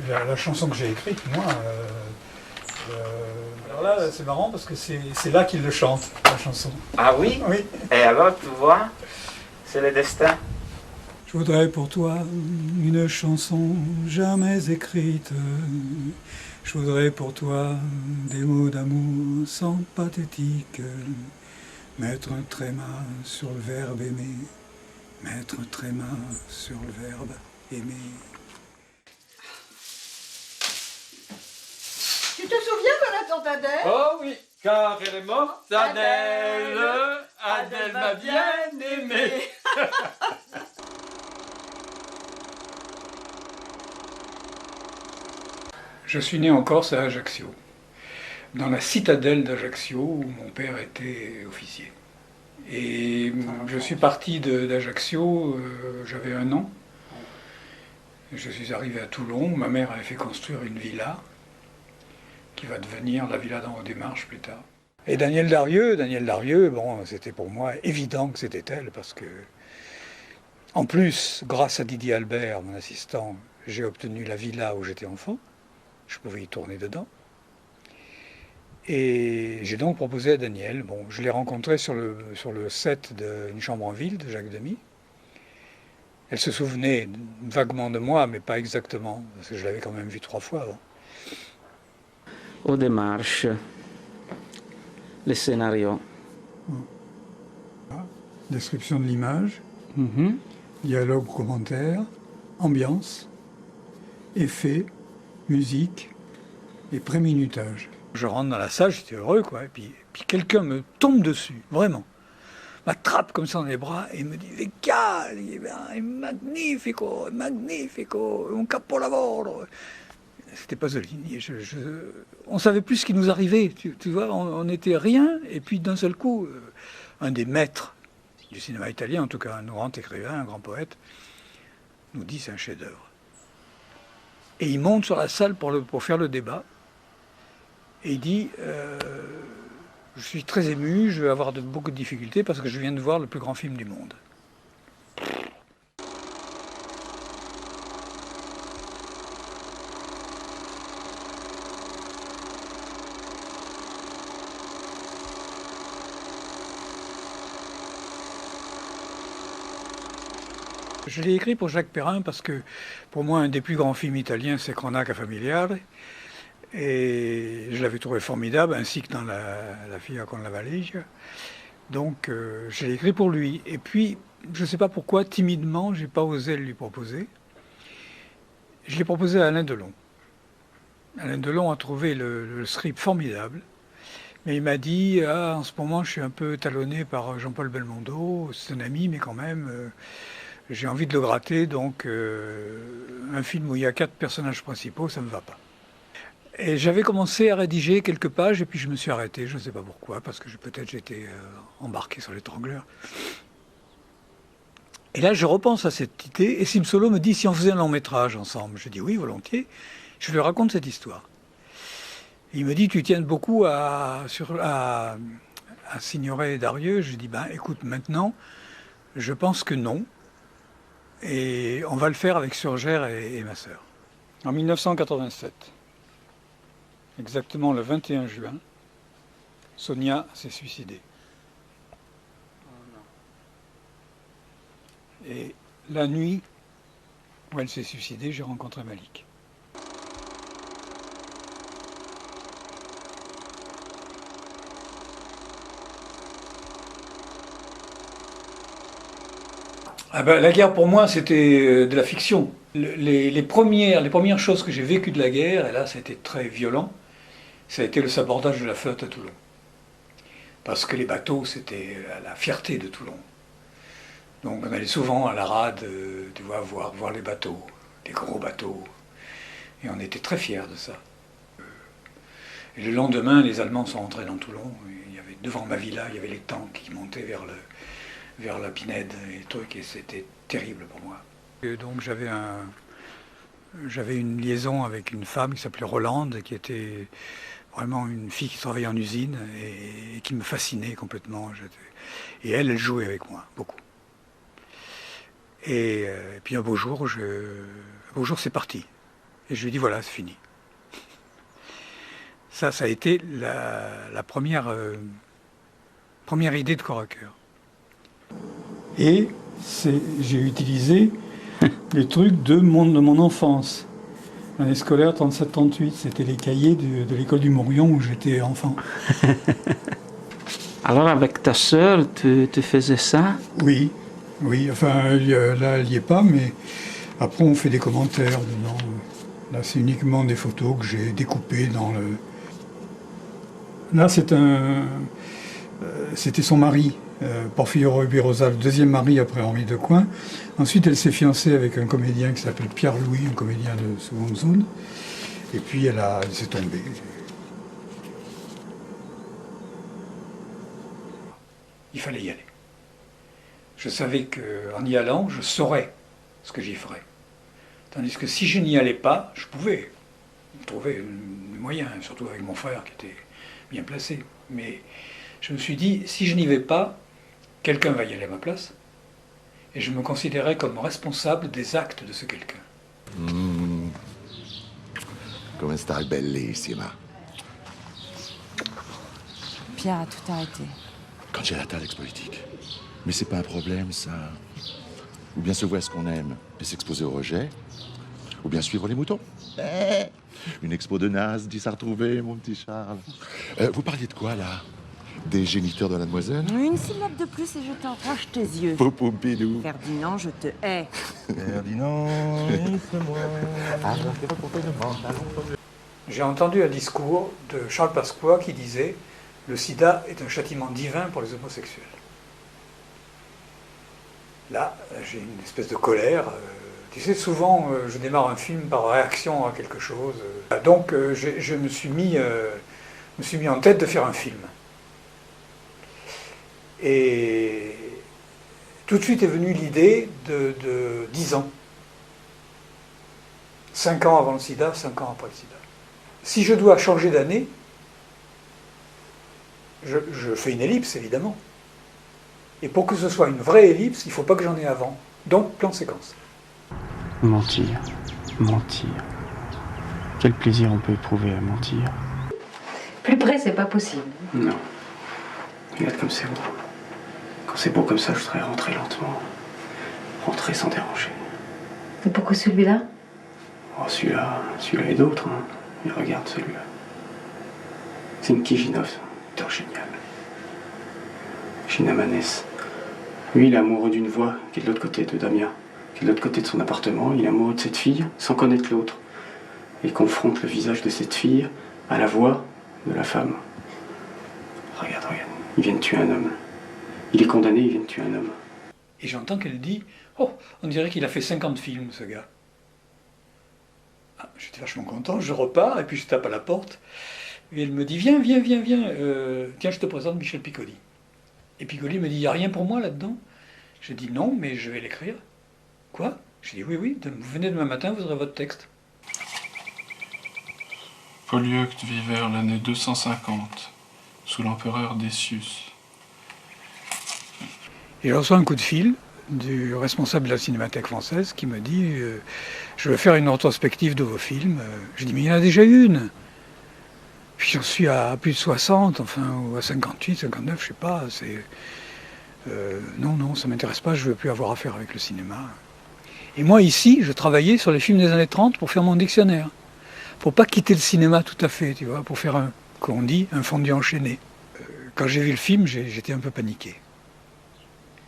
la chanson que j'ai écrite, moi, alors là, c'est marrant parce que c'est là qu'il le chante, la chanson. Ah oui? Oui. Et alors, tu vois, c'est le destin. Je voudrais pour toi une chanson jamais écrite. Je voudrais pour toi des mots d'amour sans pathétique. Mettre un tréma sur le verbe aimer. Mettre un tréma sur le verbe aimer. Tu te souviens de la tante Adèle? Oh oui, car elle est morte, Adèle. Adèle m'a bien aimé. Je suis né en Corse à Ajaccio, dans la citadelle d'Ajaccio où mon père était officier. Et je suis parti d'Ajaccio, j'avais 1 an. Je suis arrivé à Toulon, ma mère avait fait construire une villa qui va devenir la villa d'en haut des Marches plus tard. Et Danielle Darieux, bon, c'était pour moi évident que c'était elle parce que, en plus, grâce à Didier Albert, mon assistant, j'ai obtenu la villa où j'étais enfant. Je pouvais y tourner dedans. Et j'ai donc proposé à Danielle. Bon, je l'ai rencontrée sur le set d'Une chambre en ville de Jacques Demy. Elle se souvenait vaguement de moi, mais pas exactement, parce que je l'avais quand même vue 3 fois avant. Aux démarches, le scénario. Description de l'image, dialogue ou commentaire, ambiance, effet, musique et préminutage. Je rentre dans la salle, j'étais heureux, quoi, et puis quelqu'un me tombe dessus, vraiment. M'attrape comme ça dans les bras et me dit « Vecchia, magnifico, magnifico, un capolavoro ». C'était Pasolini. On ne savait plus ce qui nous arrivait, tu vois, on n'était rien, et puis d'un seul coup, un des maîtres du cinéma italien, en tout cas un grand écrivain, un grand poète, nous dit c'est un chef-d'œuvre. Et il monte sur la salle pour faire le débat, et il dit je suis très ému, je vais avoir beaucoup de difficultés parce que je viens de voir le plus grand film du monde. Je l'ai écrit pour Jacques Perrin parce que, pour moi, un des plus grands films italiens, c'est Cronaca familiare. Et je l'avais trouvé formidable, ainsi que dans La fille con la valigia. Donc, je l'ai écrit pour lui. Et puis, je ne sais pas pourquoi, timidement, je n'ai pas osé le lui proposer. Je l'ai proposé à Alain Delon. Alain Delon a trouvé le script formidable. Mais il m'a dit, en ce moment, je suis un peu talonné par Jean-Paul Belmondo. C'est un ami, mais quand même... j'ai envie de le gratter, donc un film où il y a 4 personnages principaux, ça ne me va pas. Et j'avais commencé à rédiger quelques pages, et puis je me suis arrêté, je ne sais pas pourquoi, parce que peut-être j'étais embarqué sur l'étrangleur. Et là, je repense à cette idée, et Simsolo me dit, si on faisait un long métrage ensemble, je dis oui, volontiers, je lui raconte cette histoire. Il me dit, tu tiens beaucoup à Signoret et Darieux. Je dis, ben écoute, maintenant, je pense que non. Et on va le faire avec Surgère et ma sœur. En 1987, exactement le 21 juin, Sonia s'est suicidée. Et la nuit où elle s'est suicidée, j'ai rencontré Malik. Ah ben, la guerre pour moi c'était de la fiction. Les premières choses que j'ai vécues de la guerre, et là c'était très violent, ça a été le sabordage de la flotte à Toulon. Parce que les bateaux c'était la fierté de Toulon. Donc on allait souvent à la rade, tu vois, voir les bateaux, les gros bateaux. Et on était très fiers de ça. Et le lendemain, les Allemands sont entrés dans Toulon. Il y avait, devant ma villa, il y avait les tanks qui montaient vers la Pinède et trucs, et c'était terrible pour moi. Et donc j'avais une liaison avec une femme qui s'appelait Rolande, qui était vraiment une fille qui travaillait en usine et qui me fascinait complètement. Et elle jouait avec moi, beaucoup. Et puis un beau jour, c'est parti. Et je lui ai dit, voilà, c'est fini. Ça a été la première idée de corps à cœur. Et j'ai utilisé les trucs de mon enfance. L'année scolaire 37-38, c'était les cahiers de l'école du Morillon où j'étais enfant. Alors avec ta sœur, tu faisais ça? Oui, enfin là elle n'y est pas, mais après on fait des commentaires dedans. Là c'est uniquement des photos que j'ai découpées dans le... Là c'était son mari, Porfirio Rubirosa, le deuxième mari après Henri Decoing. Ensuite elle s'est fiancée avec un comédien qui s'appelle Pierre Louis, un comédien de seconde zone. Et puis elle s'est tombée. Il fallait y aller. Je savais qu'en y allant, je saurais ce que j'y ferais. Tandis que si je n'y allais pas, je pouvais trouver des moyens, surtout avec mon frère qui était bien placé. Mais je me suis dit, si je n'y vais pas, quelqu'un va y aller à ma place. Et je me considérais comme responsable des actes de ce quelqu'un. Come stai bellissima. Pierre a tout arrêté. Quand j'ai la Talex politique. Mais c'est pas un problème, ça. Ou bien se voir ce qu'on aime et s'exposer au rejet, ou bien suivre les moutons. Une expo de naze, dit ça retrouver, mon petit Charles. Vous parliez de quoi, là? Des géniteurs de la demoiselle? Une syllabe de plus et je t'enroche tes yeux. Poupou-pidou. Ferdinand, je te hais. Ferdinand, laisse-moi. J'ai entendu un discours de Charles Pasqua qui disait « Le sida est un châtiment divin pour les homosexuels ». Là, j'ai une espèce de colère. Tu sais, souvent, je démarre un film par réaction à quelque chose. Donc, je me suis mis en tête de faire un film. Et tout de suite est venue l'idée de 10 ans. 5 ans avant le sida, 5 ans après le sida. Si je dois changer d'année, je fais une ellipse, évidemment. Et pour que ce soit une vraie ellipse, il ne faut pas que j'en ai avant. Donc, plan séquence. Mentir. Quel plaisir on peut éprouver à mentir. Plus près, c'est pas possible. Non. Regarde comme c'est beau. Quand c'est beau comme ça, je voudrais rentrer lentement. Rentrer sans déranger. Et pourquoi celui-là? Oh, celui-là et d'autres. Hein. Mais regarde celui-là. C'est une Kijinov, acteur génial. Chinamanès. Lui, il est amoureux d'une voix qui est de l'autre côté de Damien, qui est de l'autre côté de son appartement. Il est amoureux de cette fille sans connaître l'autre. Il confronte le visage de cette fille à la voix de la femme. Regarde. Il vient de tuer un homme. Il est condamné, il vient de tuer un homme. Et j'entends qu'elle dit « Oh, on dirait qu'il a fait 50 films, ce gars. » J'étais vachement content, je repars, et puis je tape à la porte. Et elle me dit « Viens. Tiens, je te présente Michel Piccoli. » Et Piccoli me dit « Il n'y a rien pour moi là-dedans ?» Je dis « Non, mais je vais l'écrire. » « Quoi ?» Je dis « Oui, vous venez demain matin, vous aurez votre texte. » Polyeucte vivait l'année 250, sous l'empereur Décius. Et je reçois un coup de fil du responsable de la Cinémathèque française qui me dit je veux faire une rétrospective de vos films. Je dis mais il y en a déjà une. Puis j'en suis à plus de 60, enfin, ou à 58, 59, je sais pas. Non, ça m'intéresse pas, je veux plus avoir affaire avec le cinéma. Et moi ici, je travaillais sur les films des années 30 pour faire mon dictionnaire. Pour pas quitter le cinéma tout à fait, tu vois, pour faire comme on dit, un fondu enchaîné. Quand j'ai vu le film, j'étais un peu paniqué.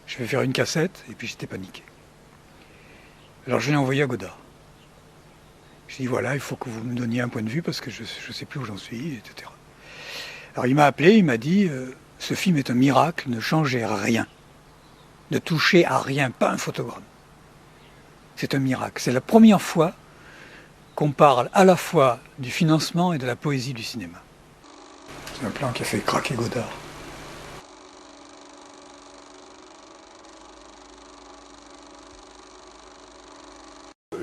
Je vais faire une cassette, et puis j'étais paniqué. Alors je l'ai envoyé à Godard. Je lui ai dit, voilà, il faut que vous me donniez un point de vue, parce que je ne sais plus où j'en suis, etc. Alors il m'a appelé, il m'a dit, ce film est un miracle, ne changez rien. Ne touchez à rien, pas un photogramme. C'est un miracle. C'est la première fois qu'on parle à la fois du financement et de la poésie du cinéma. C'est un plan qui a fait craquer Godard.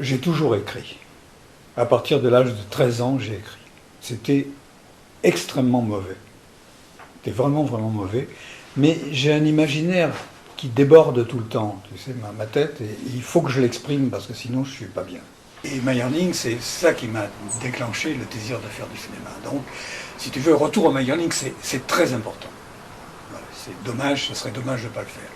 J'ai toujours écrit. À partir de l'âge de 13 ans, j'ai écrit. C'était extrêmement mauvais. C'était vraiment mauvais. Mais j'ai un imaginaire qui déborde tout le temps. Tu sais, ma tête, et il faut que je l'exprime parce que sinon je ne suis pas bien. Et Meyerling, c'est ça qui m'a déclenché le désir de faire du cinéma. Donc, si tu veux, retour au Meyerling, c'est très important. Voilà, c'est dommage, ce serait dommage de ne pas le faire.